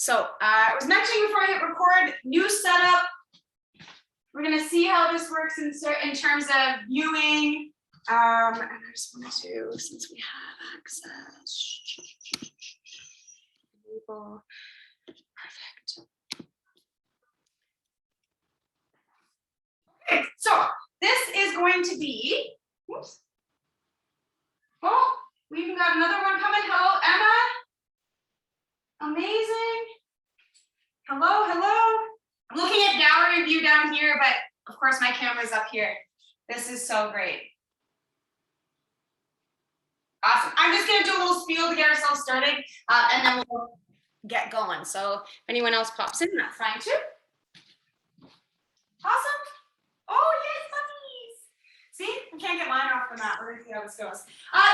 So I was mentioning before I hit record, new setup. We're gonna see how this works in terms of viewing. And I just wanted to, since we have access, enable, perfect. Okay, so this is going to be, whoops. Oh, we even got another one coming. Hello, Emma. Amazing. Hello, hello. I'm looking at gallery view down here, but of course my camera's up here. This is so great. Awesome. I'm just gonna do a little spiel to get ourselves started, and then we'll get going. So if anyone else pops in, that's fine too. Awesome. Oh, yes, puppies. See, I can't get mine off the mat. We're gonna see how this goes.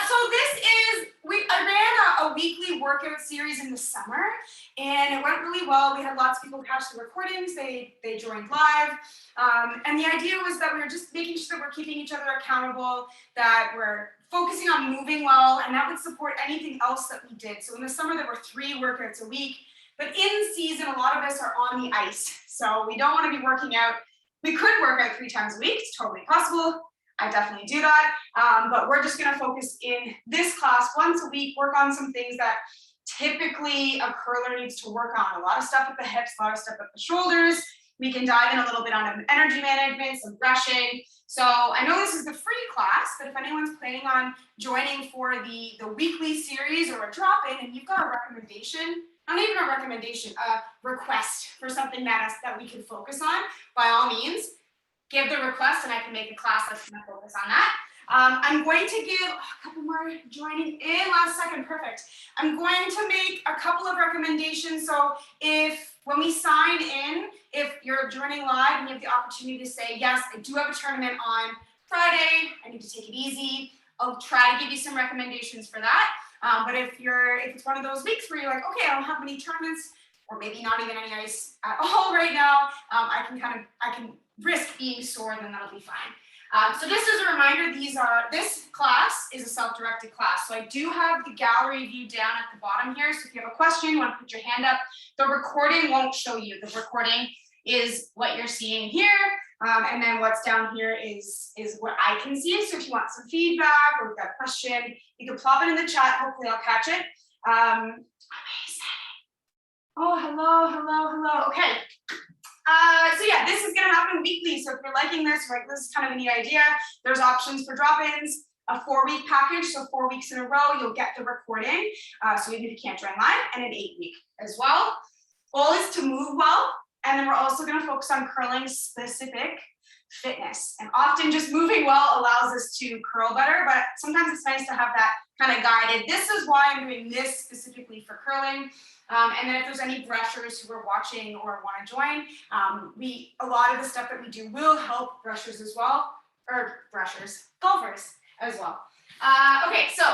So this is, I ran a weekly workout series in the summer, and it went really well. We had lots of people catch the recordings. They joined live, and the idea was that we were just making sure that we're keeping each other accountable, that we're focusing on moving well, and that would support anything else that we did. So in the summer, there were 3 workouts a week, but in season, a lot of us are on the ice, so we don't want to be working out. We could work out 3 times a week. It's totally possible. I definitely do that, but we're just gonna focus in this class once a week, work on some things that typically a curler needs to work on. A lot of stuff at the hips, a lot of stuff at the shoulders. We can dive in a little bit on energy management, some brushing. So I know this is the free class, but if anyone's planning on joining for the weekly series or a drop-in and you've got a recommendation, not even a recommendation, a request for something that we can focus on, by all means, give the request and I can make a class that's going to focus on that. I'm going to give a couple more joining in last second, perfect. I'm going to make a couple of recommendations. So when we sign in, if you're joining live and you have the opportunity to say, yes, I do have a tournament on Friday, I need to take it easy, I'll try to give you some recommendations for that. But if it's one of those weeks where you're like, okay, I don't have many tournaments, or maybe not even any ice at all right now, I can risk being sore, then that'll be fine. So just as a reminder, this class is a self-directed class. So I do have the gallery view down at the bottom here. So if you have a question, you want to put your hand up. The recording won't show you. The recording is what you're seeing here. And then what's down here is what I can see. So if you want some feedback or you've got a question, you can plop it in the chat. Hopefully I'll catch it. Amazing. Oh, hello. Okay. So yeah, this is gonna happen weekly. So if you're liking this, right, this is kind of a neat idea. There's options for drop-ins, a 4-week package. So 4 weeks in a row, you'll get the recording. So even if you can't join live, and an 8-week as well. Goal is to move well. And then we're also gonna focus on curling specific fitness. And often just moving well allows us to curl better, but sometimes it's nice to have that kind of guided. This is why I'm doing this specifically for curling. And then if there's any brushers who are watching or want to join, a lot of the stuff that we do will help brushers as well, or golfers as well. Okay, so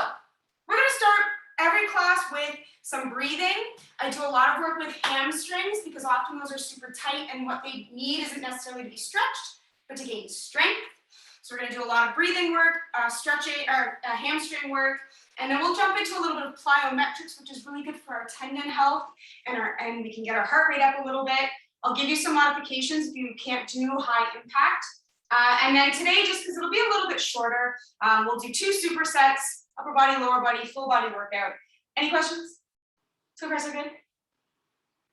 we're going to start every class with some breathing. I do a lot of work with hamstrings because often those are super tight and what they need isn't necessarily to be stretched, but to gain strength. So we're going to do a lot of breathing work, stretching, or hamstring work. And then we'll jump into a little bit of plyometrics, which is really good for our tendon health, and we can get our heart rate up a little bit. I'll give you some modifications if you can't do high impact. And then today, just because it'll be a little bit shorter, we'll do 2 supersets, upper body, lower body, full body workout. Any questions? So far, so good?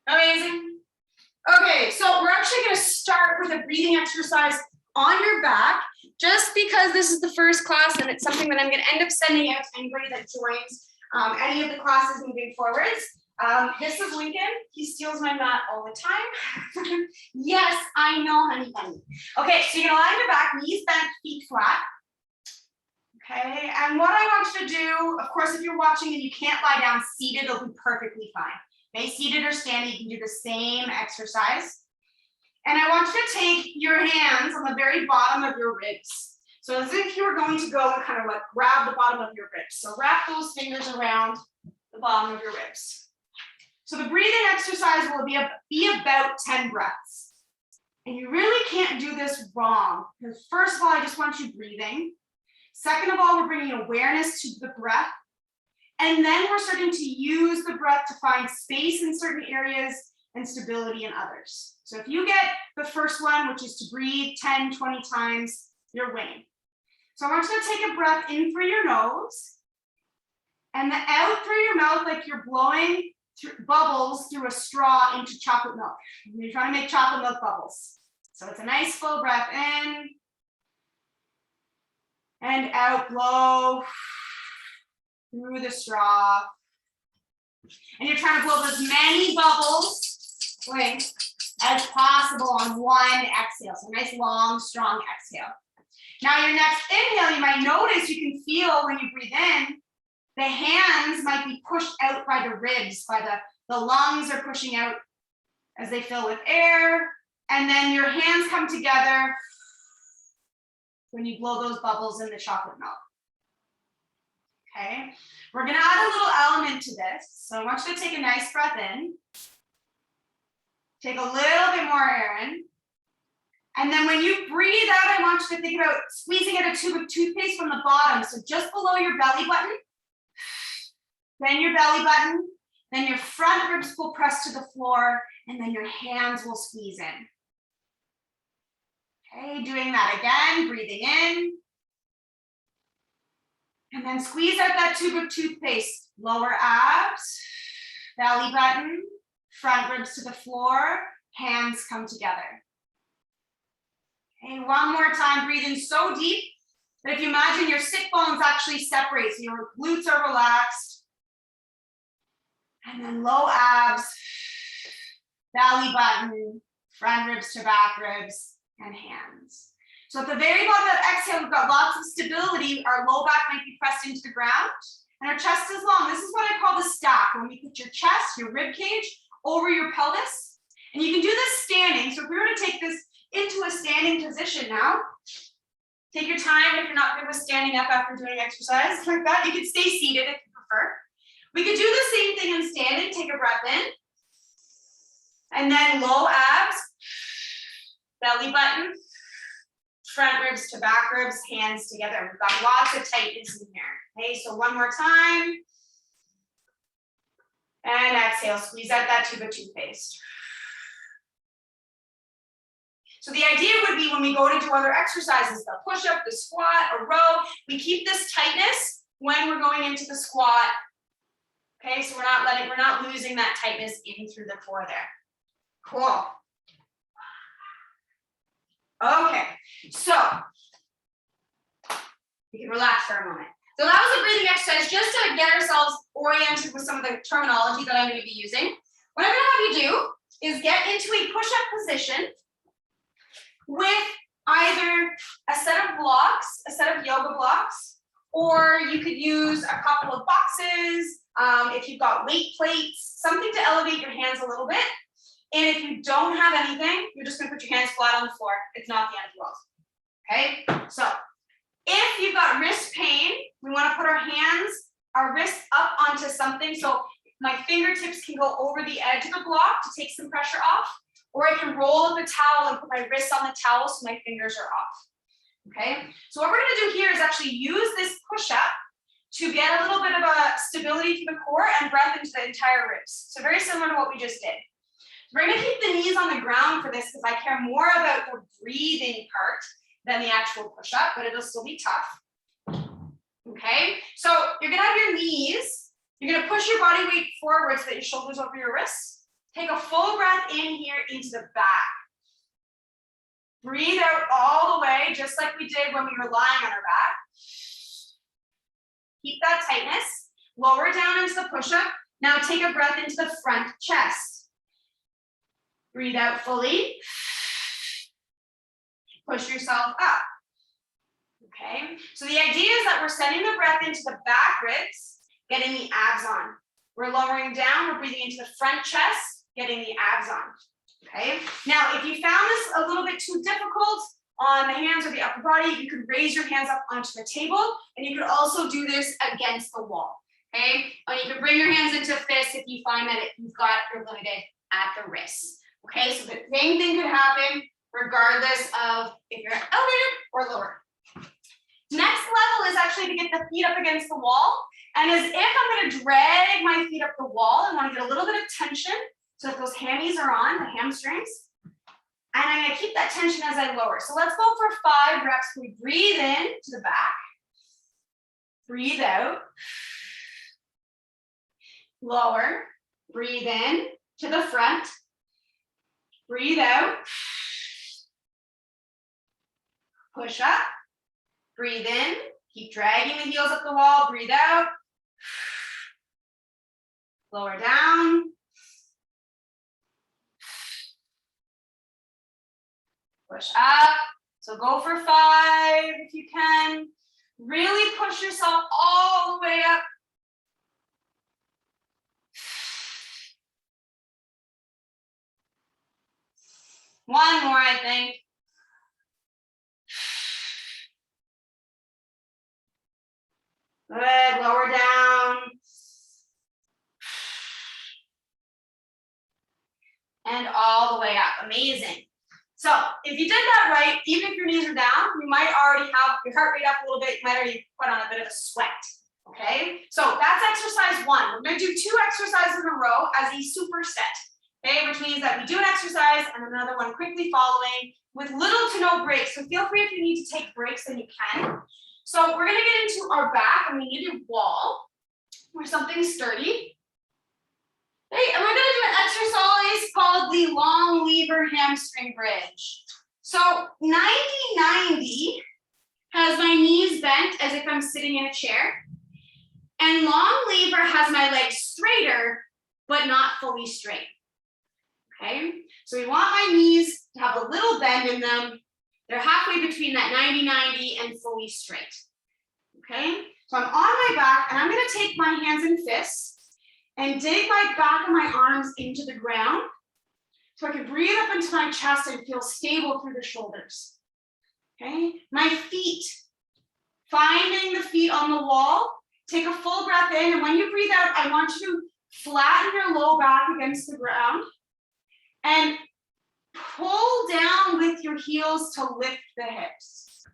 Amazing. Okay, so we're actually going to start with a breathing exercise on your back, just because this is the first class and it's something that I'm going to end up sending out to anybody that joins any of the classes moving forwards. This is Lincoln. He steals my mat all the time. Yes, I know, honey bunny. Okay, so you're going to lie on your back, knees bent, feet flat. Okay, and what I want you to do, of course, if you're watching and you can't lie down seated, it'll be perfectly fine. Okay, seated or standing, you can do the same exercise. And I want you to take your hands on the very bottom of your ribs. So as if you were going to go and kind of like grab the bottom of your ribs. So wrap those fingers around the bottom of your ribs. So the breathing exercise will be about 10 breaths. And you really can't do this wrong. Because first of all, I just want you breathing. Second of all, we're bringing awareness to the breath. And then we're starting to use the breath to find space in certain areas and stability in others. So if you get the first one, which is to breathe 10, 20 times, you're winning. So I want you to take a breath in through your nose and then out through your mouth like you're blowing bubbles through a straw into chocolate milk. You're trying to make chocolate milk bubbles. So it's a nice full breath in and out, blow through the straw. And you're trying to blow as many bubbles as possible on one exhale. So nice, long, strong exhale. Now your next inhale, you might notice, you can feel when you breathe in, the hands might be pushed out by the ribs, by the lungs are pushing out as they fill with air. And then your hands come together when you blow those bubbles in the chocolate milk. Okay, we're gonna add a little element to this. So I want you to take a nice breath in. Take a little bit more air in. And then when you breathe out, I want you to think about squeezing out a tube of toothpaste from the bottom. So just below your belly button, then your belly button, then your front ribs will press to the floor, and then your hands will squeeze in. Okay, doing that again, breathing in. And then squeeze out that tube of toothpaste. Lower abs, belly button, front ribs to the floor, hands come together. Okay, one more time, breathe in so deep that if you imagine your sit bones actually separate, so your glutes are relaxed. And then low abs, belly button, front ribs to back ribs, and hands. So at the very bottom of the exhale, we've got lots of stability. Our low back might be pressed into the ground, and our chest is long. This is what I call the stack, when we put your chest, your rib cage, over your pelvis. And you can do this standing. So if we were to take this into a standing position now, take your time if you're not good with standing up after doing exercise like that. You can stay seated if you prefer. We could do the same thing in standing. Take a breath in. And then low abs, belly button, front ribs to back ribs, hands together. We've got lots of tightness in here. Okay, so one more time. And exhale, squeeze out that tube of toothpaste. So the idea would be when we go to do other exercises, the push-up, the squat, a row, we keep this tightness when we're going into the squat. Okay, so we're not losing that tightness in through the core there. Cool. Okay, so we can relax for a moment. So that was a breathing exercise just to get ourselves oriented with some of the terminology that I'm going to be using. What I'm going to have you do is get into a push-up position with either a set of blocks, a set of yoga blocks, or you could use a couple of boxes, if you've got weight plates, something to elevate your hands a little bit. And if you don't have anything, you're just gonna put your hands flat on the floor. It's not the end of the world. Okay, so if you've got wrist pain, we wanna put our wrists up onto something. So my fingertips can go over the edge of the block to take some pressure off, or I can roll up a towel and put my wrists on the towel so my fingers are off. Okay, so what we're gonna do here is actually use this push-up to get a little bit of a stability to the core and breath into the entire ribs. So very similar to what we just did. We're gonna keep the knees on the ground for this because I care more about the breathing part than the actual push-up, but it'll still be tough. Okay, so you're gonna have your knees, you're gonna push your body weight forward so that your shoulders over your wrists. Take a full breath in here into the back. Breathe out all the way, just like we did when we were lying on our back. Keep that tightness. Lower down into the push-up. Now take a breath into the front chest. Breathe out fully. Push yourself up. Okay, so the idea is that we're sending the breath into the back ribs, getting the abs on. We're lowering down, we're breathing into the front chest, getting the abs on. Okay, now if you found this a little bit too difficult on the hands or the upper body, you could raise your hands up onto the table, and you could also do this against the wall. Okay, or you can bring your hands into fists if you find that you've got you're limited at the wrists. Okay, so the same thing could happen regardless of if you're elevated or lower. Next level is actually to get the feet up against the wall And as if I'm gonna drag my feet up the wall, I wanna get a little bit of tension. So if those hammies are on, the hamstrings, and I'm gonna keep that tension as I lower. So let's go for 5 reps. We breathe in to the back, breathe out, lower, breathe in to the front, breathe out, push up, breathe in, keep dragging the heels up the wall, breathe out, lower down, push up. So go for 5 if you can. Really push yourself all the way up. One more, I think. Good, lower down. And all the way up, amazing. So if you did that right, even if your knees are down, you might already have your heart rate up a little bit, you might already put on a bit of a sweat, okay? So that's exercise 1. We're gonna do 2 exercises in a row as a superset, okay? Which means that we do an exercise and another one quickly following with little to no breaks. So feel free if you need to take breaks, then you can. So we're gonna get into our back and we need a wall or something sturdy. Okay, and we're gonna do an exercise called the long lever hamstring bridge. So 90-90 has my knees bent as if I'm sitting in a chair. And long lever has my legs straighter, but not fully straight. Okay, so we want my knees to have a little bend in them. They're halfway between that 90-90 and fully straight. Okay, so I'm on my back and I'm gonna take my hands and fists and dig my back of my arms into the ground so I can breathe up into my chest and feel stable through the shoulders. Okay, my feet, finding the feet on the wall, take a full breath in, and when you breathe out, I want you to flatten your low back against the ground and pull down with your heels to lift the hips.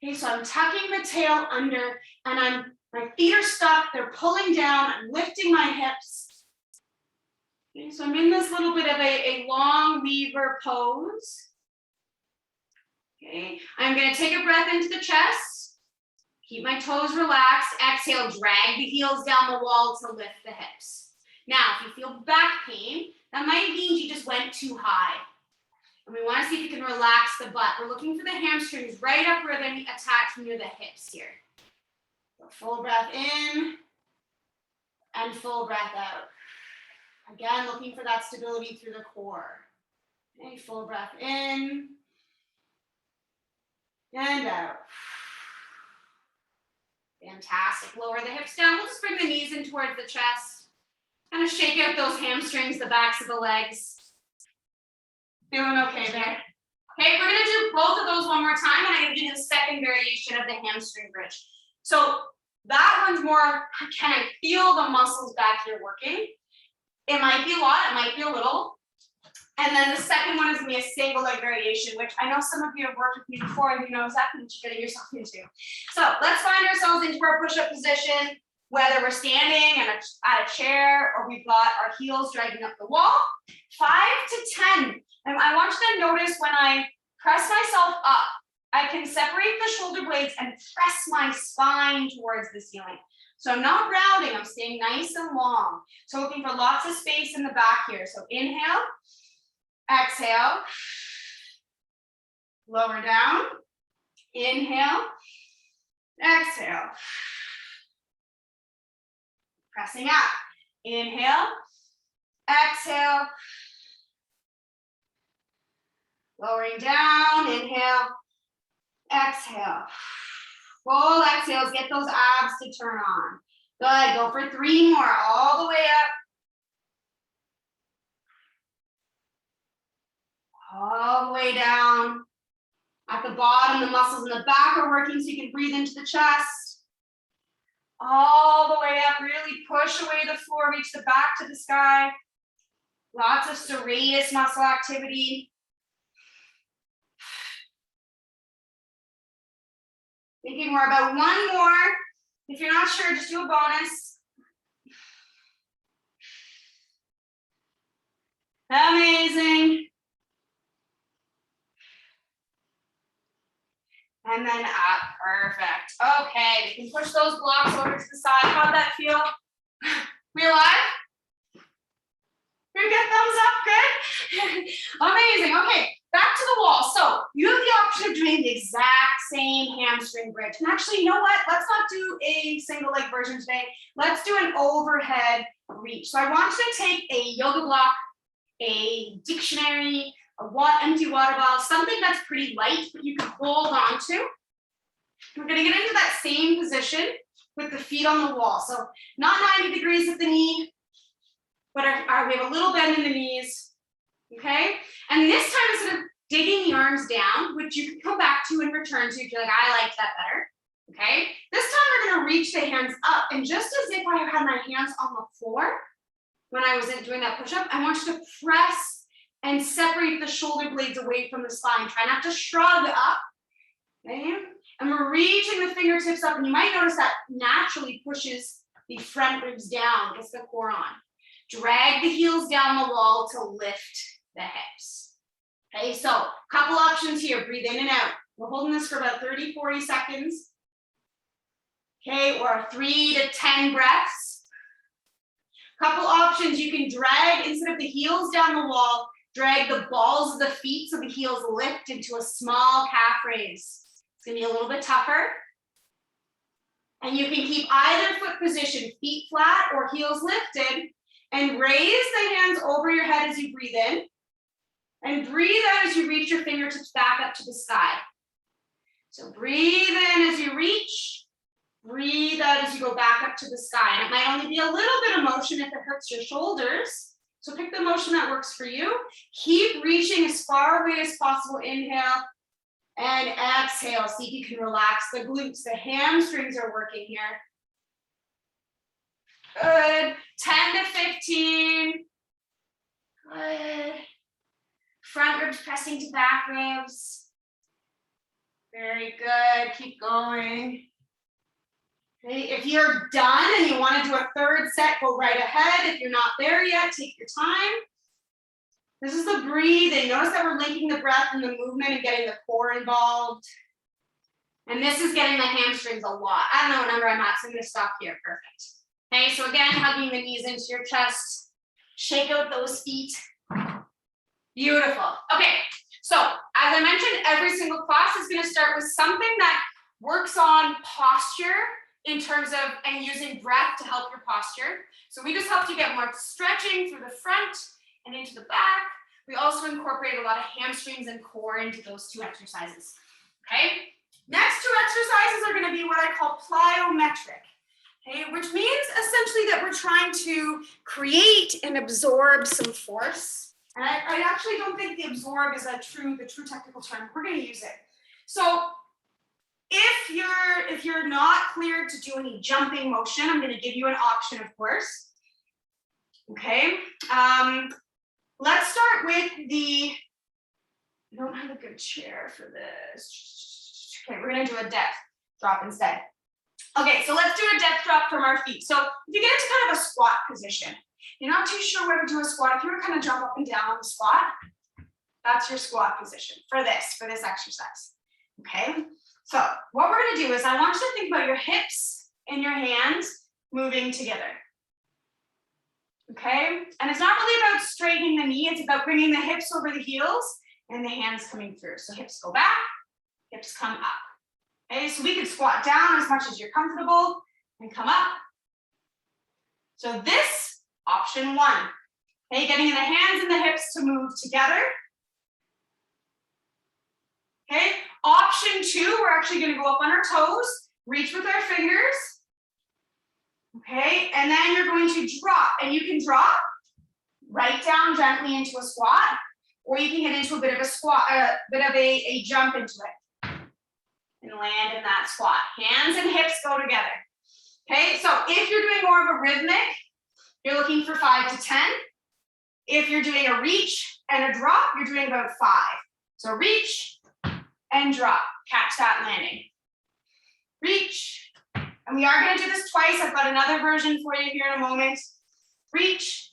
Okay, so I'm tucking the tail under and my feet are stuck, they're pulling down, I'm lifting my hips. Okay, so I'm in this little bit of a long lever pose. Okay, I'm gonna take a breath into the chest, keep my toes relaxed, exhale, drag the heels down the wall to lift the hips. Now, if you feel back pain, that might mean you just went too high. And we wanna see if you can relax the butt. We're looking for the hamstrings right up where they attach near the hips here. So full breath in and full breath out. Again, looking for that stability through the core. Okay, full breath in and out. Fantastic. Lower the hips down. We'll just bring the knees in towards the chest. Kind of shake out those hamstrings, the backs of the legs. Feeling okay there? Okay, we're gonna do both of those one more time, and I'm gonna do the second variation of the hamstring bridge. So that one's more, can I feel the muscles back here working? It might be a lot, it might be a little. And then the second one is gonna be a single leg variation, which I know some of you have worked with me before and you know exactly what you're getting yourself into. So let's find ourselves into our push-up position, whether we're standing at a chair or we've got our heels dragging up the wall. 5 to 10. And I want you to notice when I press myself up, I can separate the shoulder blades and press my spine towards the ceiling. So I'm not rounding, I'm staying nice and long. So looking for lots of space in the back here. So inhale, exhale, lower down, inhale, exhale. Pressing up, inhale, exhale, lowering down, inhale, exhale. Full exhales, get those abs to turn on. Good, go for 3 more, all the way up. All the way down. At the bottom, the muscles in the back are working so you can breathe into the chest. All the way up, really push away the floor, reach the back to the sky. Lots of serratus muscle activity. Thinking we're about 1 more, If you're not sure, just do a bonus. Amazing. And then up, perfect. Okay, we can push those blocks over to the side. How'd that feel? We alive? Good thumbs up, good. Amazing, okay, back to the wall. So you have the option of doing the exact same hamstring bridge. And actually, you know what? Let's not do a single leg version today. Let's do an overhead reach. So I want you to take a yoga block, a dictionary, empty water bottle, something that's pretty light, but you can hold on to. We're gonna get into that same position with the feet on the wall. So not 90 degrees at the knee, but we have a little bend in the knees, okay? And this time, instead of digging the arms down, which you can come back to and return to if you're like, I liked that better, okay? This time we're gonna reach the hands up, and just as if I had my hands on the floor when I was doing that push-up, I want you to press and separate the shoulder blades away from the spine. Try not to shrug up, okay? And we're reaching the fingertips up, and you might notice that naturally pushes the front ribs down, gets the core on. Drag the heels down the wall to lift the hips. Okay, so a couple options here, breathe in and out. We're holding this for about 30, 40 seconds. Okay, or 3 to 10 breaths. Couple options, you can drag, instead of the heels down the wall, drag the balls of the feet so the heels lift into a small calf raise. It's gonna be a little bit tougher. And you can keep either foot position, feet flat or heels lifted, and raise the hands over your head as you breathe in, and breathe out as you reach your fingertips back up to the sky. So breathe in as you reach, breathe out as you go back up to the sky. And it might only be a little bit of motion if it hurts your shoulders. So pick the motion that works for you. Keep reaching as far away as possible. Inhale and exhale. See if you can relax the glutes. The hamstrings are working here. Good. 10 to 15. Good. Front ribs pressing to back ribs. Very good. Keep going. Okay. If you're done and you want to do a third set, go right ahead. If you're not there yet, take your time. This is the breathing. Notice that we're linking the breath and the movement and getting the core involved. And this is getting the hamstrings a lot. I don't know what number I'm at, so I'm going to stop here. Perfect. Okay, so again, hugging the knees into your chest. Shake out those feet. Beautiful. Okay, so as I mentioned, every single class is going to start with something that works on posture in terms of, and using breath to help your posture. So we just helped you get more stretching through the front and into the back. We also incorporate a lot of hamstrings and core into those two exercises. Okay, next two exercises are going to be what I call plyometric. Okay, which means essentially that we're trying to create and absorb some force. And I actually don't think the absorb is the true technical term. We're going to use it. So if you're not cleared to do any jumping motion, I'm going to give you an option, of course. Okay. Let's start with I don't have a good chair for this. Okay, we're going to do a depth drop instead. Okay, so let's do a depth drop from our feet. So if you get into kind of a squat position, you're not too sure where to do a squat. If you were to kind of jump up and down on the squat, that's your squat position for this exercise. Okay, so what we're going to do is I want you to think about your hips and your hands moving together. Okay, and it's not really about straightening the knee, it's about bringing the hips over the heels and the hands coming through. So hips go back, hips come up. Okay, so we can squat down as much as you're comfortable and come up. So this, option one. Okay, getting the hands and the hips to move together. Okay, option two, we're actually going to go up on our toes, reach with our fingers. Okay, and then you're going to drop, and you can drop right down gently into a squat, or you can get into a bit of a squat, a jump into it, and land in that squat. Hands and hips go together. Okay, so if you're doing more of a rhythmic, you're looking for 5 to 10. If you're doing a reach and a drop, you're doing about 5. So reach and drop, catch that landing. Reach And we are going to do this twice. I've got another version for you here in a moment. Reach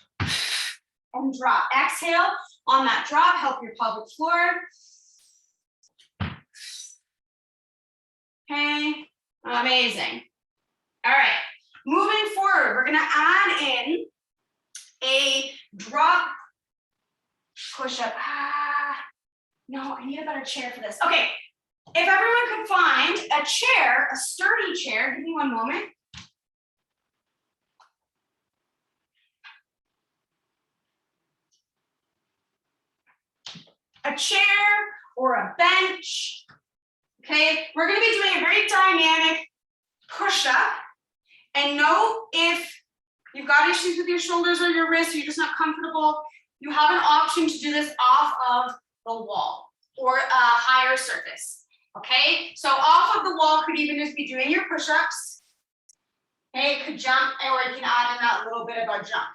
and drop. Exhale on that drop, help your pelvic floor. Okay, amazing. All right, moving forward, we're going to add in a drop push-up. No, I need a better chair for this. Okay, if everyone could find a chair, a sturdy chair, give me one moment. A chair or a bench. Okay, we're going to be doing a very dynamic push-up. And know if you've got issues with your shoulders or your wrists, you're just not comfortable, you have an option to do this off of the wall or a higher surface. Okay, so off of the wall could even just be doing your push-ups. Okay, it could jump, or you can add in that little bit of a jump.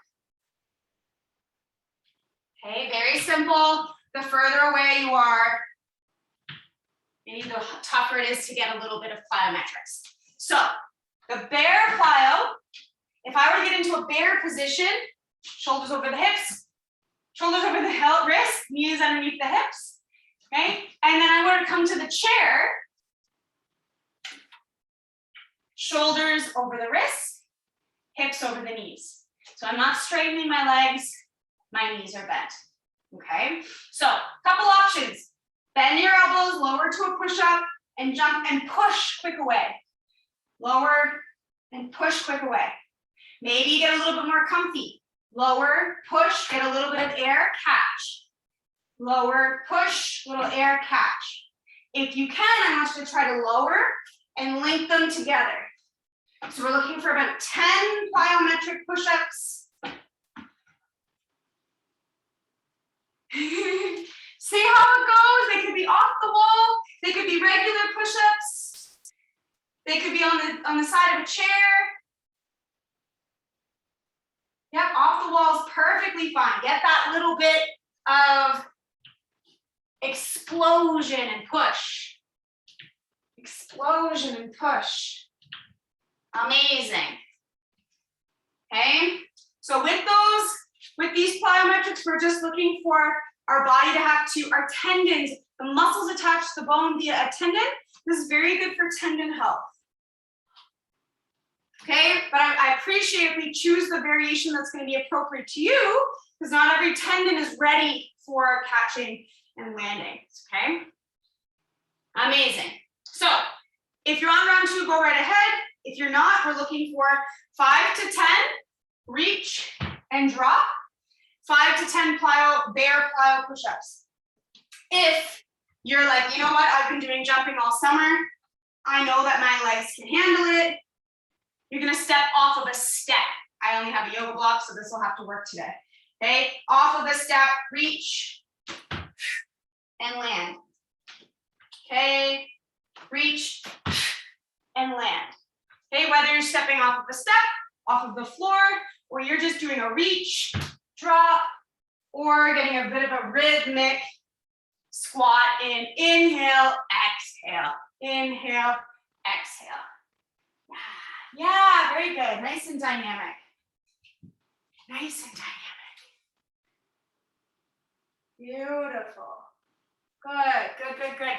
Okay, very simple. The further away you are, maybe the tougher it is to get a little bit of plyometrics. So the bear plyo, if I were to get into a bear position, shoulders over the hips, shoulders over the wrists, knees underneath the hips, okay? And then I were to come to the chair, shoulders over the wrists, hips over the knees. So I'm not straightening my legs, my knees are bent, okay? So a couple options. Bend your elbows, lower to a push-up, and jump and push quick away. Lower and push quick away. Maybe you get a little bit more comfy. Lower, push, get a little bit of air, catch. Lower, push, little air, catch. If you can, I want you to try to lower and link them together. So we're looking for about 10 plyometric push-ups. See how it goes? They could be off the wall. They could be regular push-ups. They could be on the side of a chair. Yep, off the wall is perfectly fine. Get that little bit of explosion and push. Explosion and push. Amazing. Okay, so with these plyometrics, we're just looking for our body to have our tendons, the muscles attached to the bone via a tendon. This is very good for tendon health. Okay, but I appreciate if we choose the variation that's going to be appropriate to you, because not every tendon is ready for catching and landing, okay? Amazing. So if you're on round 2, go right ahead. If you're not, we're looking for 5 to 10, reach and drop, 5 to 10 bear plyo push-ups. If you're like, you know what, I've been doing jumping all summer, I know that my legs can handle it, you're gonna step off of a step. I only have a yoga block, so this will have to work today. Okay, off of a step, reach and land. Okay, reach and land. Okay, whether you're stepping off of a step, off of the floor, or you're just doing a reach, drop, or getting a bit of a rhythmic squat in. Inhale, exhale, inhale, exhale. Yeah, very good. Nice and dynamic. Nice and dynamic. Beautiful. Good.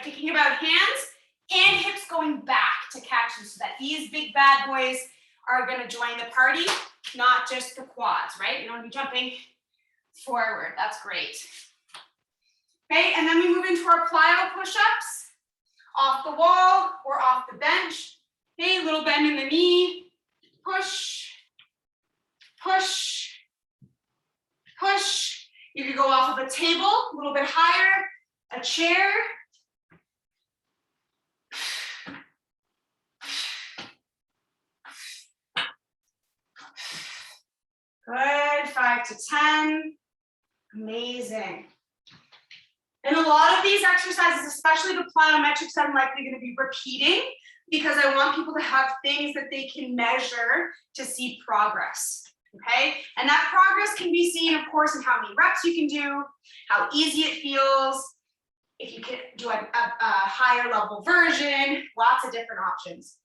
Thinking about hands and hips going back to catch them so that these big bad boys are going to join the party, not just the quads, right? You don't want to be jumping forward. That's great. Okay, and then we move into our plyo push-ups off the wall or off the bench. Okay, little bend in the knee, push, push, push. You could go off of a table, a little bit higher, a chair. Good, 5 to 10. Amazing. And a lot of these exercises, especially the plyometrics, I'm likely going to be repeating because I want people to have things that they can measure to see progress, okay? And that progress can be seen, of course, in how many reps you can do, how easy it feels, if you can do a higher level version, lots of different options.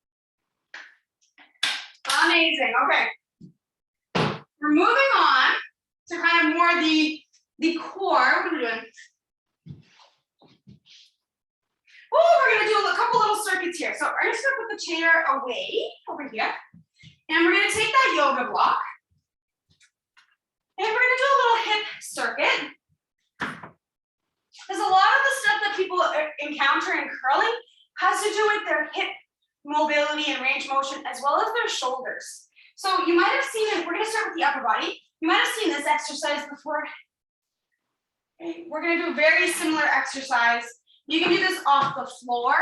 Amazing. Okay. We're moving on to kind of more the core. What are we doing? Oh, we're gonna do a couple little circuits here. So I'm just gonna put the chair away over here. And we're gonna take that yoga block. And we're gonna do a little hip circuit. Because a lot of the stuff that people encounter in curling has to do with their hip mobility and range of motion, as well as their shoulders. So you might have seen it. We're going to start with the upper body. You might have seen this exercise before. Okay, we're going to do a very similar exercise. You can do this off the floor,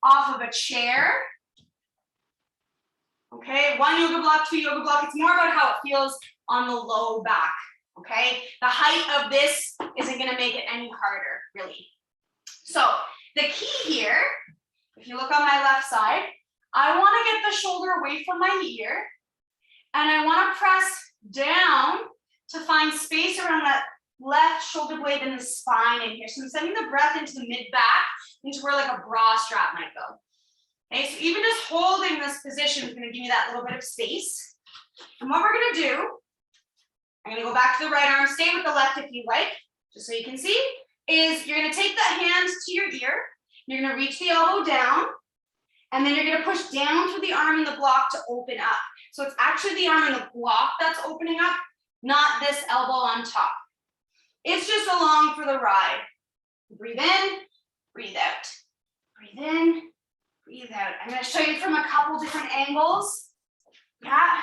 off of a chair. Okay, 1 yoga block, 2 yoga block. It's more about how it feels on the low back. Okay, the height of this isn't going to make it any harder, really. So the key here, if you look on my left side, I want to get the shoulder away from my ear, and I want to press down to find space around that left shoulder blade and the spine in here. So I'm sending the breath into the mid-back, into where like a bra strap might go. Okay, so even just holding this position is going to give me that little bit of space. And what we're going to do, I'm going to go back to the right arm, stay with the left if you like, just so you can see, is you're going to take that hand to your ear, you're going to reach the elbow down, and then you're going to push down through the arm and the block to open up. So it's actually the arm and the block that's opening up, not this elbow on top. It's just along for the ride. Breathe in, breathe out. Breathe in, breathe out. I'm going to show you from a couple different angles. Yeah.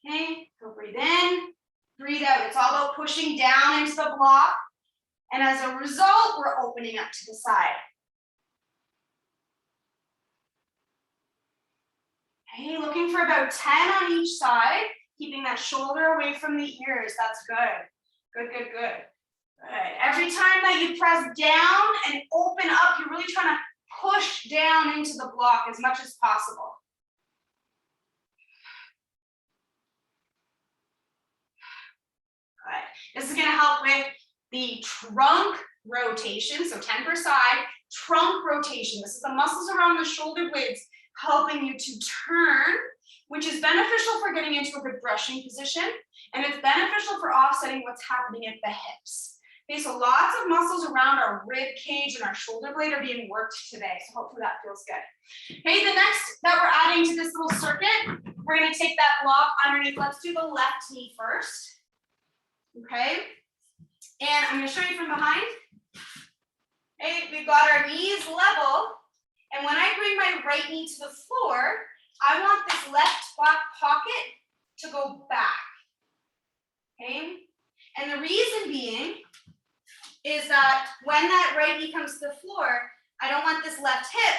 Okay, so breathe in, breathe out. It's all about pushing down into the block. And as a result, we're opening up to the side. Okay, looking for about 10 on each side, keeping that shoulder away from the ears. That's good. Good, good, good. All right. Every time that you press down and open up, you're really trying to push down into the block as much as possible. All right. This is going to help with the trunk rotation. So 10 per side, trunk rotation. This is the muscles around the shoulder blades helping you to turn, which is beneficial for getting into a good brushing position, and it's beneficial for offsetting what's happening at the hips. Okay, so lots of muscles around our rib cage and our shoulder blade are being worked today, so hopefully that feels good. Okay, the next that we're adding to this little circuit, we're going to take that block underneath. Let's do the left knee first. Okay, and I'm going to show you from behind. Okay, we've got our knees level. And when I bring my right knee to the floor, I want this left back pocket to go back, okay? And the reason being is that when that right knee comes to the floor, I don't want this left hip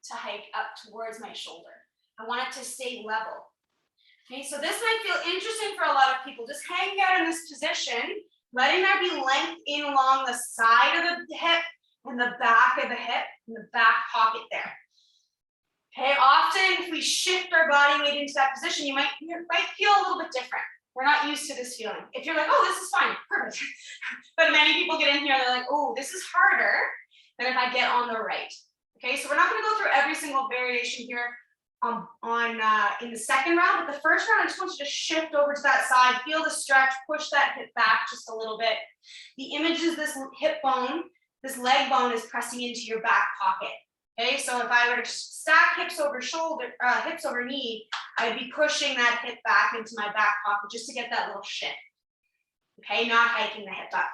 to hike up towards my shoulder. I want it to stay level. Okay, so this might feel interesting for a lot of people, just hanging out in this position, letting there be length in along the side of the hip, and the back of the hip, and the back pocket there. Okay, often if we shift our body weight into that position, you might feel a little bit different. We're not used to this feeling. If you're like, oh, this is fine, perfect. But many people get in here and they're like, oh, this is harder than if I get on the right. Okay, so we're not gonna go through every single variation here in the second round, but the first round, I just want you to shift over to that side, feel the stretch, push that hip back just a little bit. The image is this hip bone. This leg bone is pressing into your back pocket. Okay, so if I were to stack hips over shoulder, hips over knee, I'd be pushing that hip back into my back pocket just to get that little shift. Okay, not hiking the hip up.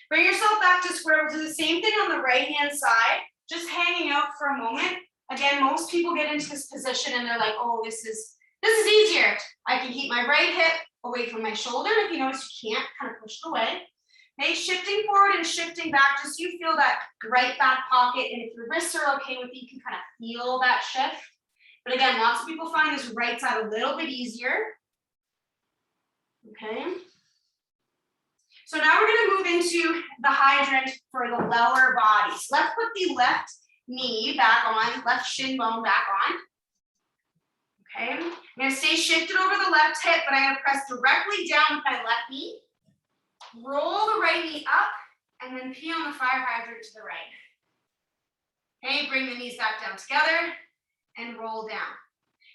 Bring yourself back to square. We'll do the same thing on the right hand side, just hanging out for a moment. Again, most people get into this position and they're like, oh, this is easier. I can keep my right hip away from my shoulder. If you notice, you can't, kind of push it away. Okay, shifting forward and shifting back, just so you feel that right back pocket, and if your wrists are okay with it, you can kind of feel that shift. But again, lots of people find this right side a little bit easier. Okay. So now we're going to move into the hydrant for the lower body. So let's put the left knee back on, left shin bone back on. Okay, I'm going to stay shifted over the left hip, but I'm going to press directly down with my left knee. Roll the right knee up, and then pee on the fire hydrant to the right. Okay, bring the knees back down together and roll down.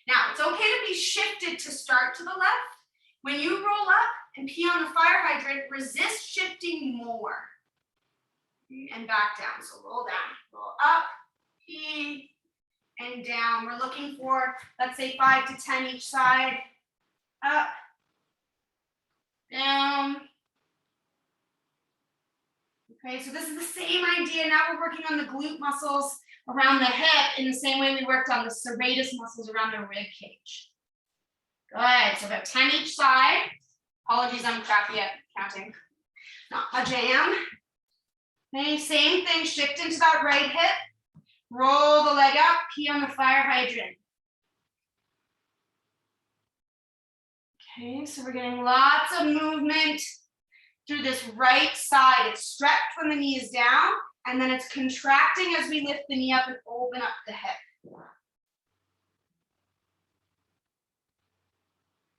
Now, it's okay to be shifted to start to the left. When you roll up and pee on the fire hydrant, resist shifting more. And back down. So roll down, roll up, pee, and down. We're looking for, let's say, 5 to 10 each side. Up, down. Okay, so this is the same idea. Now we're working on the glute muscles around the hip in the same way we worked on the serratus muscles around the rib cage. Good, so about 10 each side. Apologies, I'm crappy at counting. Not a jam. Okay, same thing, shift into that right hip. Roll the leg up, pee on the fire hydrant. Okay, so we're getting lots of movement through this right side. It's stretched when the knee is down, and then it's contracting as we lift the knee up and open up the hip.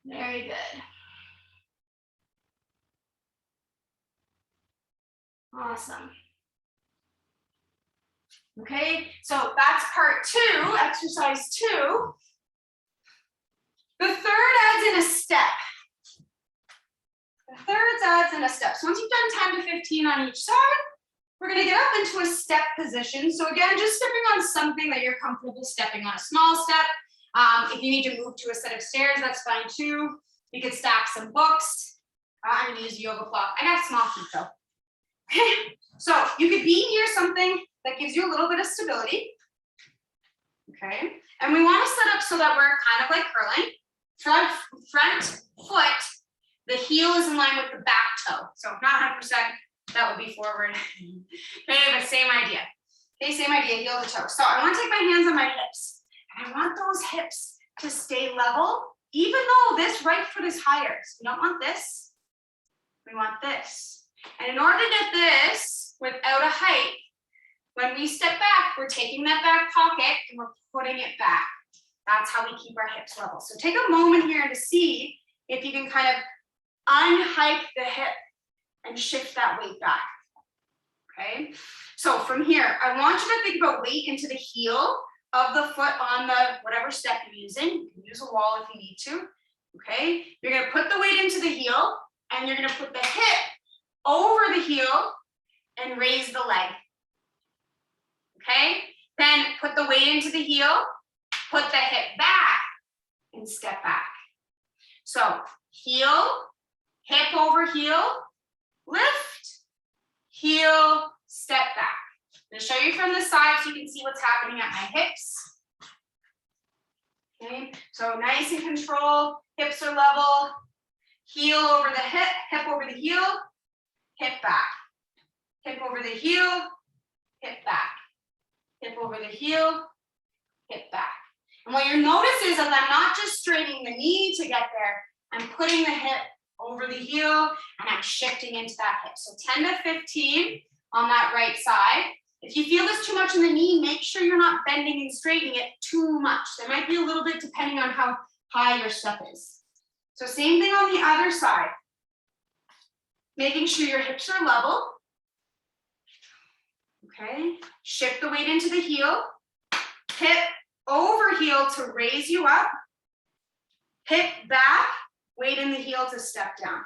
Very good. Awesome. Okay, so that's part 2, exercise 2. The third adds in a step. The third adds in a step. So once you've done 10 to 15 on each side, we're going to get up into a step position. So again, just stepping on something that you're comfortable stepping on, a small step. If you need to move to a set of stairs, that's fine too. You could stack some books. I'm going to use a yoga block. I got small feet though. Okay, so you could be near something that gives you a little bit of stability. Okay, and we want to set up so that we're kind of like curling. Front foot, the heel is in line with the back toe. So not 100%, that would be forward. Okay, but same idea. Okay, same idea, heel to toe. So I want to take my hands on my hips. And I want those hips to stay level, even though this right foot is higher. So we don't want this, we want this. And in order to get this without a hike, when we step back, we're taking that back pocket and we're putting it back. That's how we keep our hips level. So take a moment here to see if you can kind of unhike the hip and shift that weight back. Okay, so from here, I want you to think about weight into the heel of the foot on the whatever step you're using. You can use a wall if you need to. Okay, you're gonna put the weight into the heel and you're gonna put the hip over the heel and raise the leg. Okay, then put the weight into the heel, put the hip back, and step back. So heel, hip over heel, lift, heel, step back. I'm going to show you from the side so you can see what's happening at my hips. Okay, so nice and control, hips are level, heel over the hip, hip over the heel, hip back, hip over the heel, hip back, hip over the heel, hip back. And what you'll notice is that I'm not just straightening the knee to get there, I'm putting the hip over the heel and I'm shifting into that hip. So 10 to 15 on that right side. If you feel this too much in the knee, make sure you're not bending and straightening it too much. There might be a little bit depending on how high your step is. So same thing on the other side. Making sure your hips are level. Okay, shift the weight into the heel. Hip over heel to raise you up. Hip back, weight in the heel to step down.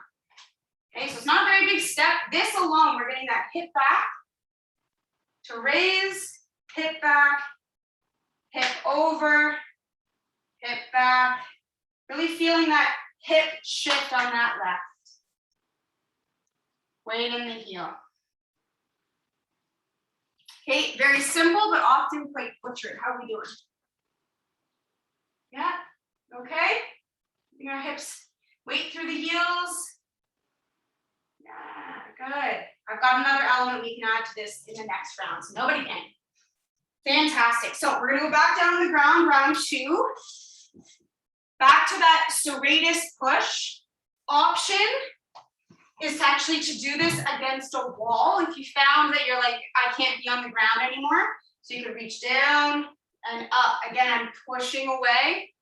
Okay, so it's not a very big step. This alone, we're getting that hip back to raise, hip back, hip over, hip back. Really feeling that hip shift on that left. Weight in the heel. Okay, very simple, but often quite butchered. How are we doing? Yeah, okay. Keeping our hips, weight through the heels. Yeah, good. I've got another element we can add to this in the next round, so nobody can. Fantastic. So we're gonna go back down on the ground, round 2. Back to that serratus push. Option is actually to do this against a wall. If you found that you're like, I can't be on the ground anymore, so you can reach down and up. Again, I'm pushing away.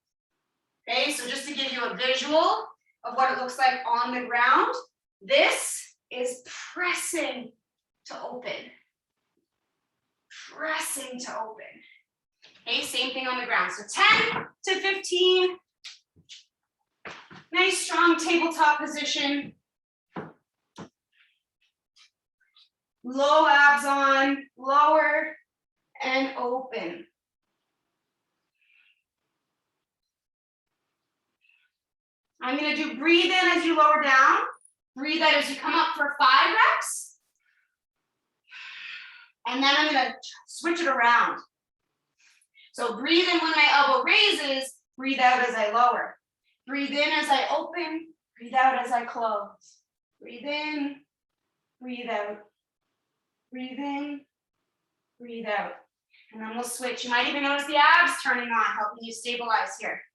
Okay, so just to give you a visual of what it looks like on the ground, this is pressing to open. Pressing to open. Okay, same thing on the ground. So 10 to 15. Nice strong tabletop position. Low abs on, lower and open. I'm gonna do breathe in as you lower down. Breathe out as you come up for 5 reps. And then I'm gonna switch it around. So breathe in when my elbow raises, breathe out as I lower. Breathe in as I open, breathe out as I close. Breathe in, breathe out. Breathe in, breathe out. And then we'll switch. You might even notice the abs turning on, helping you stabilize here.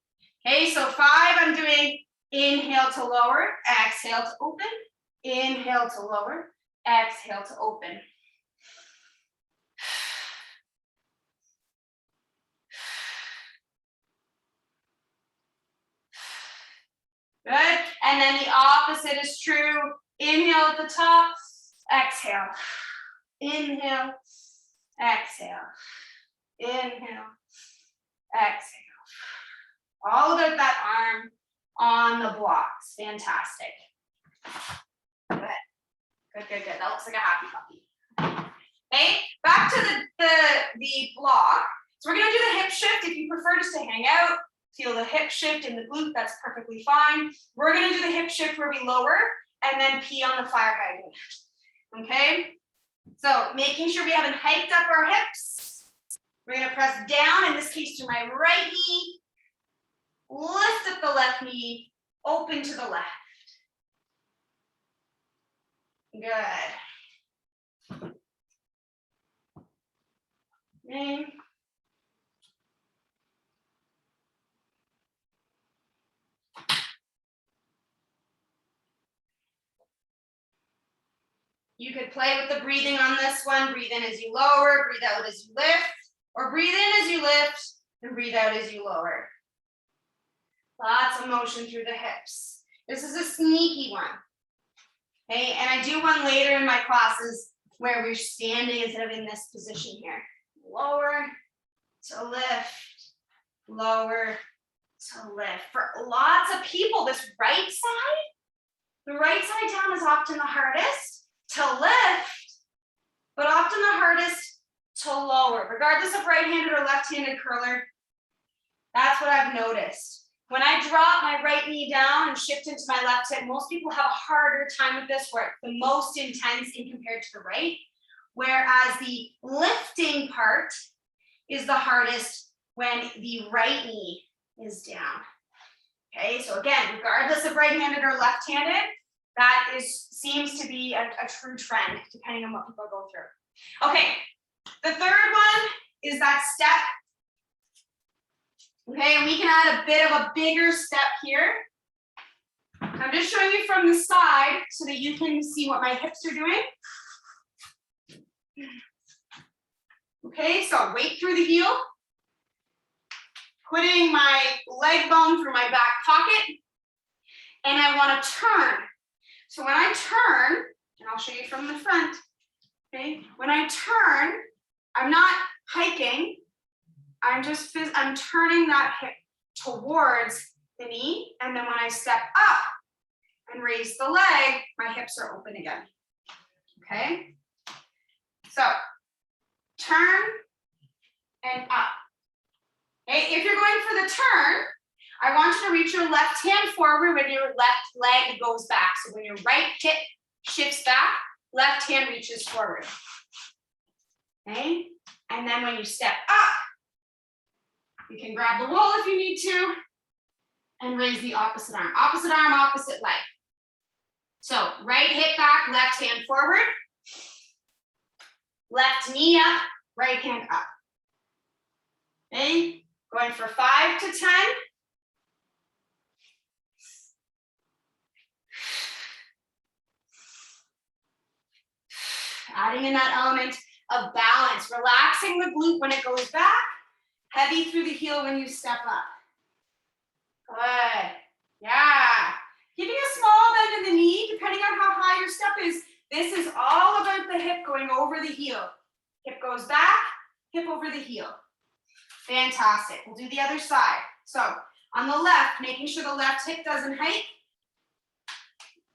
Okay, so 5, I'm doing inhale to lower, exhale to open, inhale to lower, exhale to open. Good, and then the opposite is true. Inhale at the top, exhale. Inhale, exhale. Inhale, exhale. All about that arm on the blocks. Fantastic. Good. Good, good, good. That looks like a happy puppy. Okay, back to the block. So we're gonna do the hip shift. If you prefer just to hang out, feel the hip shift in the glute, that's perfectly fine. We're gonna do the hip shift where we lower and then pee on the fire hydrant. Okay? So making sure we haven't hiked up our hips. We're gonna press down, in this case to my right knee, lift up the left knee, open to the left. Good. Okay. You could play with the breathing on this one. Breathe in as you lower, breathe out as you lift, or breathe in as you lift and breathe out as you lower. Lots of motion through the hips. This is a sneaky one. Okay, and I do one later in my classes where we're standing instead of in this position here. Lower to lift, lower to lift. For lots of people, this right side, the right side down is often the hardest to lift, but often the hardest to lower, regardless of right-handed or left-handed curler. That's what I've noticed. When I drop my right knee down and shift into my left hip, most people have a harder time with this, where it's the most intense in compared to the right, whereas the lifting part is the hardest when the right knee is down. Okay, so again, regardless of right-handed or left-handed, that seems to be a true trend, depending on what people go through. Okay, the third one is that step. Okay, and we can add a bit of a bigger step here. I'm just showing you from the side so that you can see what my hips are doing. Okay, so weight through the heel. Putting my leg bone through my back pocket. And I want to turn. So when I turn, and I'll show you from the front, okay? When I turn, I'm not hiking. I'm turning that hip towards the knee, and then when I step up and raise the leg, my hips are open again. Okay? So turn and up. Okay, if you're going for the turn, I want you to reach your left hand forward when your left leg goes back. So when your right hip shifts back, left hand reaches forward. Okay? And then when you step up, you can grab the wall if you need to and raise the opposite arm, opposite leg. So right hip back, left hand forward, left knee up, right hand up. Okay, going for 5 to 10. Adding in that element of balance, relaxing the glute when it goes back, heavy through the heel when you step up. Good. Yeah. Giving a small bend in the knee, depending on how high your step is. This is all about the hip going over the heel. Hip goes back, hip over the heel. Fantastic. We'll do the other side. So on the left, making sure the left hip doesn't hike.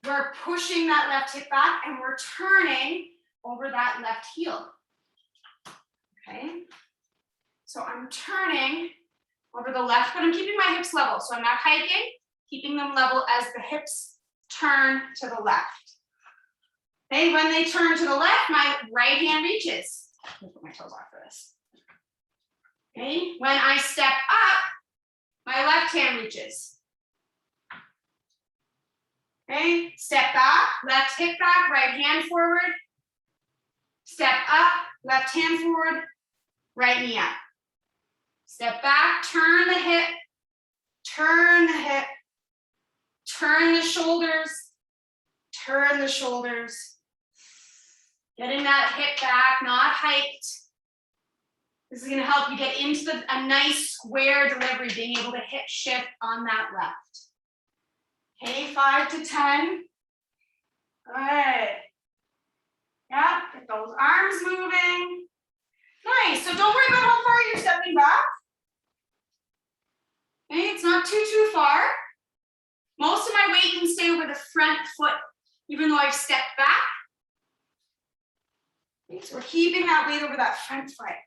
We're pushing that left hip back and we're turning over that left heel. Okay. So I'm turning over the left, but I'm keeping my hips level. So I'm not hiking, keeping them level as the hips turn to the left. Okay, when they turn to the left, my right hand reaches. Let me put my toes off for this. Okay, when I step up, my left hand reaches. Okay, step back, left hip back, right hand forward. Step up, left hand forward, right knee up. Step back, turn the hip, turn the hip, turn the shoulders, turn the shoulders. Getting that hip back, not hiked. This is going to help you get into a nice square delivery, being able to hip shift on that left. Okay, 5 to 10. Good. Yeah, get those arms moving. Nice. So don't worry about how far you're stepping back. Okay, it's not too far. Most of my weight can stay over the front foot, even though I've stepped back. Okay, so we're keeping that weight over that front foot.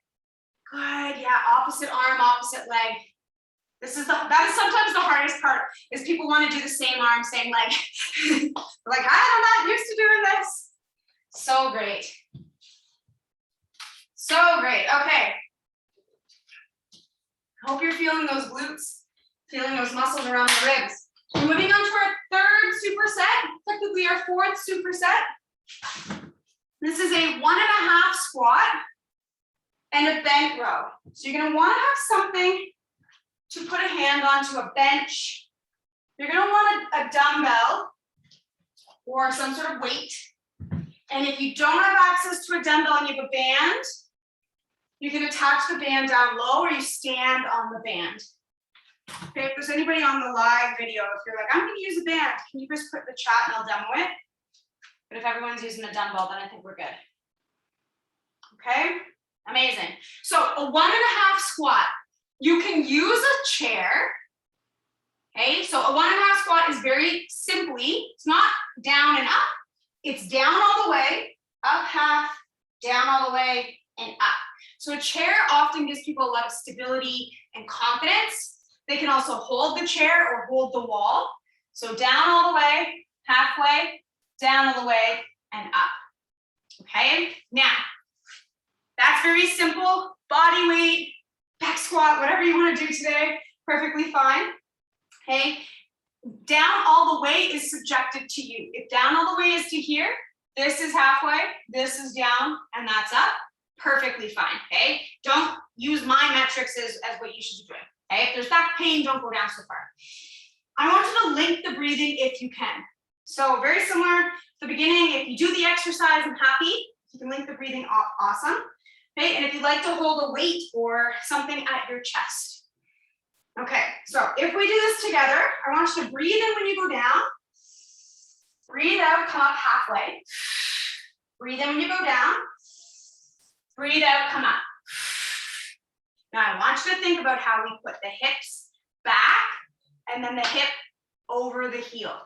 Good, yeah, opposite arm, opposite leg. That is sometimes the hardest part, is people want to do the same arm, same leg. Like, I'm not used to doing this. So great. So great, okay. Hope you're feeling those glutes, feeling those muscles around the ribs. We're moving on to our third superset, technically our fourth superset. This is a 1.5 squat and a bent row. So you're gonna wanna have something to put a hand onto, a bench. You're gonna want a dumbbell or some sort of weight. And if you don't have access to a dumbbell and you have a band, you can attach the band down low or you stand on the band. Okay, if there's anybody on the live video, if you're like, I'm gonna use a band, can you just put the chat and I'll demo it? But if everyone's using a dumbbell, then I think we're good. Okay, amazing. So a 1.5 squat, you can use a chair. Okay, so a 1.5 squat is very simply, it's not down and up, it's down all the way, up half, down all the way, and up. So a chair often gives people a lot of stability and confidence. They can also hold the chair or hold the wall. So down all the way, halfway, down all the way, and up. Okay, now, that's very simple. Body weight, back squat, whatever you want to do today, perfectly fine. Okay, down all the way is subjective to you. If down all the way is to here, this is halfway, this is down, and that's up, perfectly fine, okay? Don't use my metrics as what you should be doing, okay? If there's back pain, don't go down so far. I want you to link the breathing if you can. So very similar to the beginning, if you do the exercise, I'm happy. You can link the breathing, awesome. Okay, and if you'd like to hold a weight or something at your chest. Okay, so if we do this together, I want you to breathe in when you go down. Breathe out, come up halfway. Breathe in when you go down. Breathe out, come up. Now I want you to think about how we put the hips back and then the hip over the heel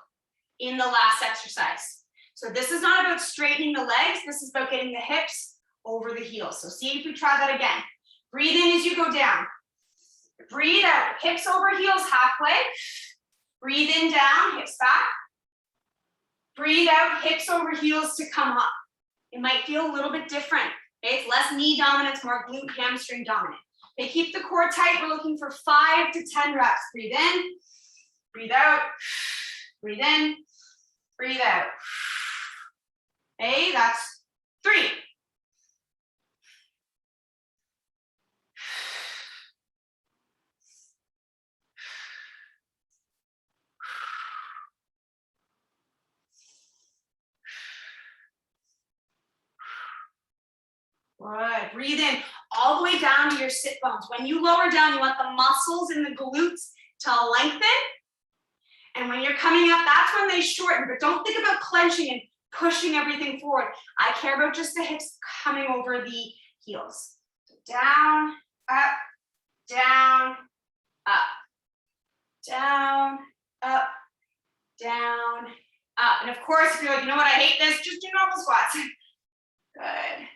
in the last exercise. So this is not about straightening the legs, this is about getting the hips over the heels. So see if we try that again. Breathe in as you go down. Breathe out, hips over heels halfway. Breathe in down, hips back. Breathe out, hips over heels to come up. It might feel a little bit different. Okay? It's less knee dominant, it's more glute hamstring dominant. Okay, keep the core tight. We're looking for 5 to 10 reps. Breathe in, breathe out, breathe in, breathe out. Okay, that's 3. Good. Breathe in all the way down to your sit bones. When you lower down, you want the muscles in the glutes to lengthen. And when you're coming up, that's when they shorten. But don't think about clenching and pushing everything forward. I care about just the hips coming over the heels. So down, up, down, up, down, up, down, up. And of course, if you're like, you know what, I hate this, just do normal squats. Good.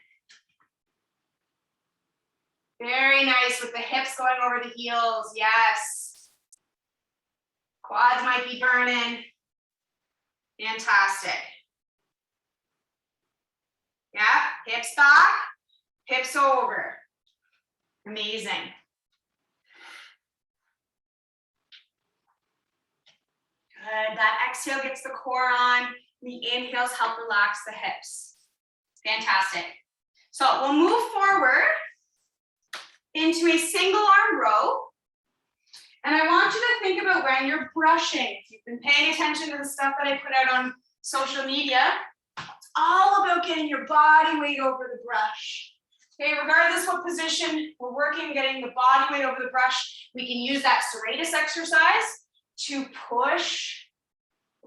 Very nice with the hips going over the heels. Yes. Quads might be burning. Fantastic. Yeah, hips back, hips over. Amazing. Good. That exhale gets the core on. The inhales help relax the hips. Fantastic. So we'll move forward into a single arm row. And I want you to think about when you're brushing. If you've been paying attention to the stuff that I put out on social media, it's all about getting your body weight over the brush. Okay, regardless what position we're working, getting the body weight over the brush, we can use that serratus exercise to push,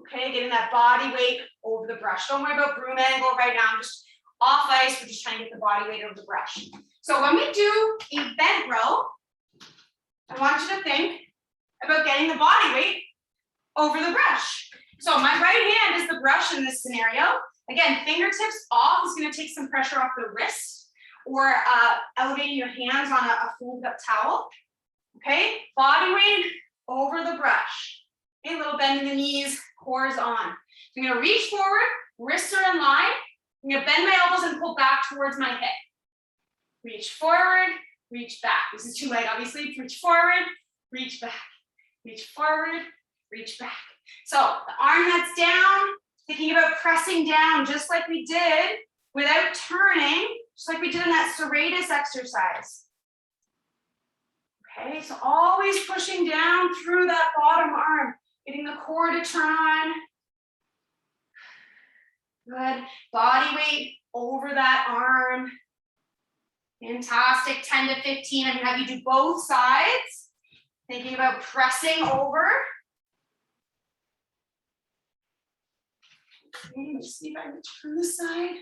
okay, getting that body weight over the brush. Don't worry about broom angle right now. I'm just off ice. We're just trying to get the body weight over the brush. So when we do a bent row, I want you to think about getting the body weight over the brush. So my right hand is the brush in this scenario. Again, fingertips off is going to take some pressure off the wrist, or elevating your hands on a folded up towel. Okay, body weight over the brush. Okay, a little bend in the knees, core is on. So I'm going to reach forward, wrists are in line. I'm going to bend my elbows and pull back towards my hip. Reach forward, reach back. This is two leg, obviously. Reach forward, reach back. Reach forward, reach back. So the arm that's down, thinking about pressing down just like we did without turning, just like we did in that serratus exercise. Okay, so always pushing down through that bottom arm, getting the core to turn on. Good. Body weight over that arm. Fantastic. 10 to 15. I'm going to have you do both sides. Thinking about pressing over. Okay, let's see if I can turn this side.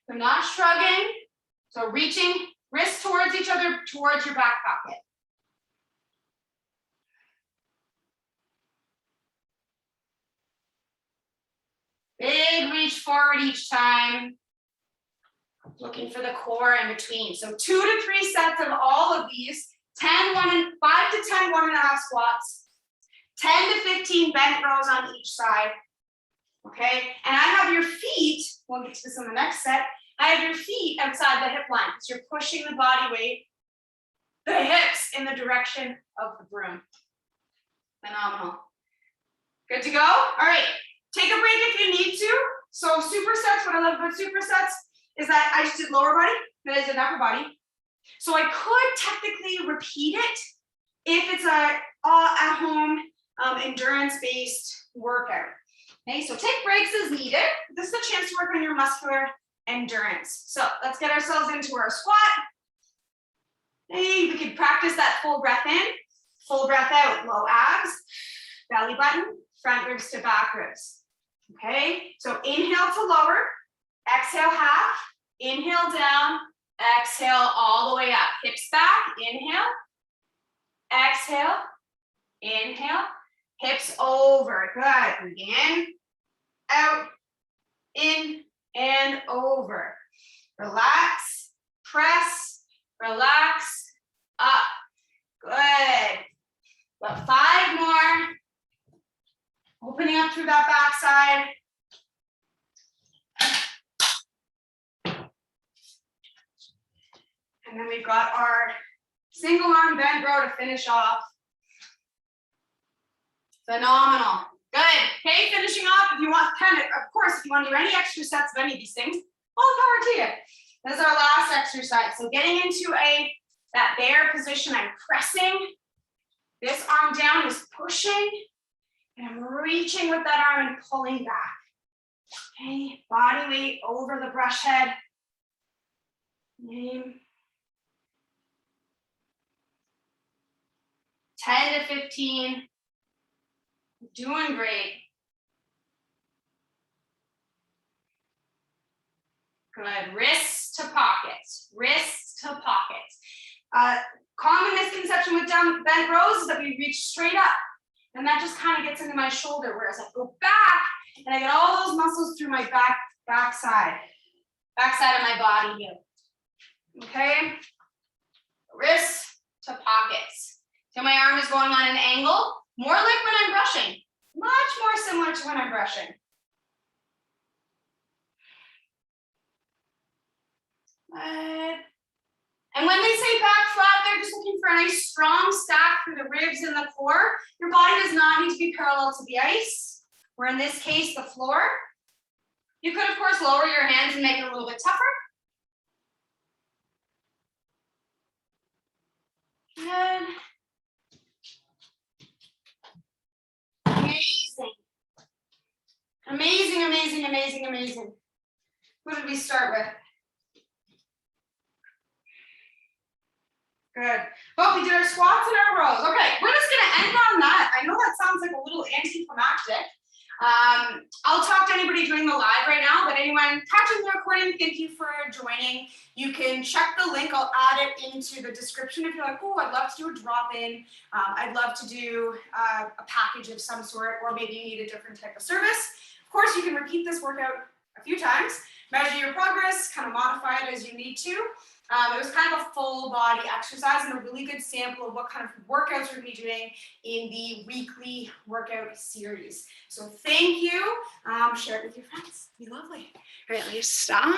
So not shrugging. So reaching wrists towards each other, towards your back pocket. Big reach forward each time. Looking for the core in between. So 2 to 3 sets of all of these. 5 to 10 1.5 squats. 10 to 15 bent rows on each side. Okay, and I have your feet, we'll get to this in the next set. I have your feet outside the hip line because you're pushing the body weight, the hips in the direction of the broom. Phenomenal. Good to go? All right, take a break if you need to. So supersets, what I love about supersets is that I just did lower body, then I did upper body. So I could technically repeat it if it's a at-home endurance-based workout. Okay, so take breaks as needed. This is a chance to work on your muscular endurance. So let's get ourselves into our squat. Hey, we could practice that full breath in, full breath out, low abs, belly button, front ribs to back ribs. Okay, so inhale to lower, exhale half, inhale down, exhale all the way up. Hips back, inhale, exhale, inhale, hips over. Good. Breathe in, out, in, and over. Relax, press, relax, up. Good. About 5 more. Opening up through that backside. And then we've got our single arm bent row to finish off. Phenomenal. Good. Okay, finishing off. If you want, of course, if you want to do any extra sets of any of these things, all power to you. This is our last exercise. So getting into that bear position, I'm pressing. This arm down is pushing. And I'm reaching with that arm and pulling back. Okay, body weight over the brush head. Name. 10 to 15. Doing great. Good. Wrists to pockets. Wrists to pockets. Common misconception with bent rows is that we reach straight up, and that just kind of gets into my shoulder, whereas I go back and I get all those muscles through my backside of my body here. Okay, wrists to pockets. So my arm is going on an angle, more like when I'm brushing, much more similar to when I'm brushing. Good. And when they say back flat, they're just looking for a nice strong stack through the ribs and the core. Your body does not need to be parallel to the ice, or in this case, the floor. You could, of course, lower your hands and make it a little bit tougher. Good. Amazing. Amazing, amazing, amazing, amazing. What did we start with? Good. Well, we did our squats and our rows. Okay, we're just gonna end on that. I know that sounds like a little anticlimactic. I'll talk to anybody doing the live right now, but anyone catching the recording, thank you for joining. You can check the link. I'll add it into the description if you're like, oh, I'd love to do a drop-in. I'd love to do a package of some sort, or maybe you need a different type of service. Of course, you can repeat this workout a few times, measure your progress, kind of modify it as you need to. It was kind of a full body exercise and a really good sample of what kind of workouts we're going to be doing in the weekly workout series. So thank you. Share it with your friends. Be lovely. All right, let me stop.